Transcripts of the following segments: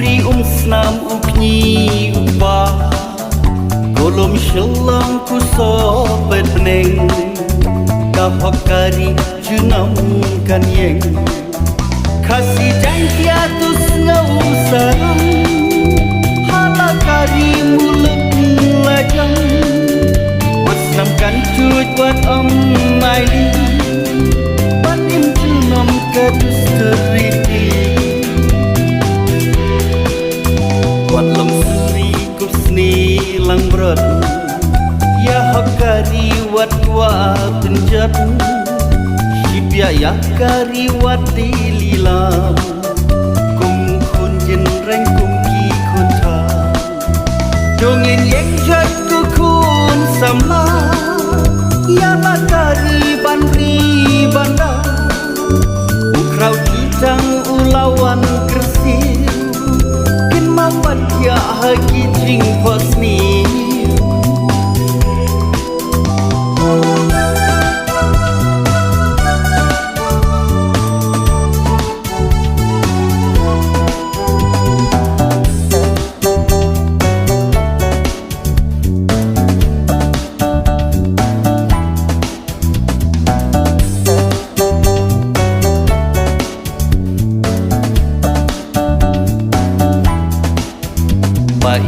Kuri snam ukni upa Golom shalom ku sopet neng Kahokari junam kan yeng Kasih janji atus ngau sarang Halakari muluk lajang Wasnam kan cuit buat maili Panim junam kadus teriti Wat lom suri kusni lang brot Ya hakari wat tenjat Shibya ya kari wat dilila Kum kunjen reng kum ki kunta Dongin yang jat kukun samla Ya lakari banri banda Ukrau jitang ulawan kersir Mawat ya hagi jing posni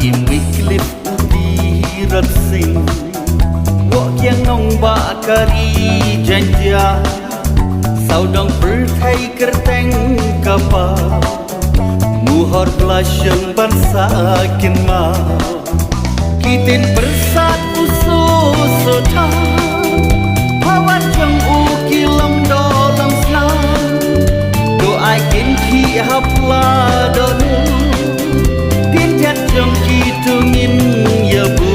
Im wiklip uti rat sing Wok yang nong ba kari janja Saudang perthai kerteng kapa Muhor blasyon bansa kinma Kitin persat usus sota Hawat jang ukilam dolam senang Doa kinti hapla donu Pinjat jom kitungin ya bu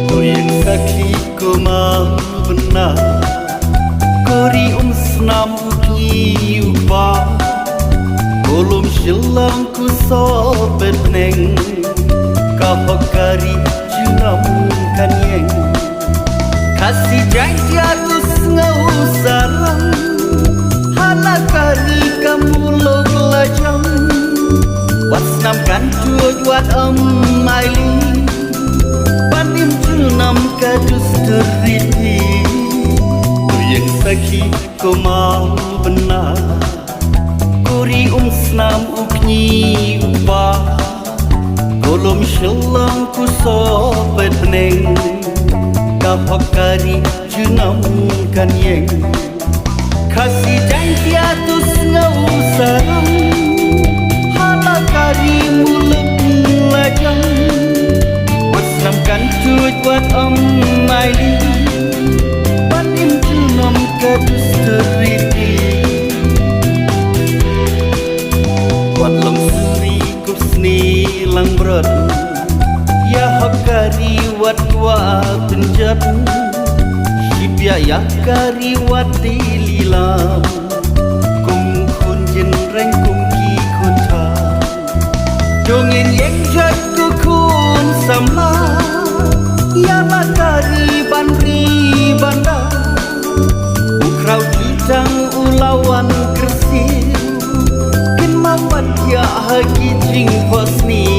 Kau yang sakhi ko mau benar Kori snam uki upa Golom shilang ku sopet neng Kahokari junam kan yeng Kasih janji atus ngau sarang Halakari kamu log lajang Wasnam kan cuaj wat maili Panim junam kadus teriti Tu yang sakhi ko mau benar Kuri snam ukni upa Golom shalom ku sopet neng Kahokari junam kan yeng Kasih janji atus ngau sarang Halakari muluk lajang Wasnam kan cuit buat maili Panim junam kadus teriti Wat lom suri kusni lang brot Ya hakari wat tenjat Shibya ya kari wat dilila Kum kunjen reng kum ki kunta Dongin yang jat kukun samla Ya lakari banri banda Ukrau jitang ulawan kersir Kin mawat ya hagi jing posni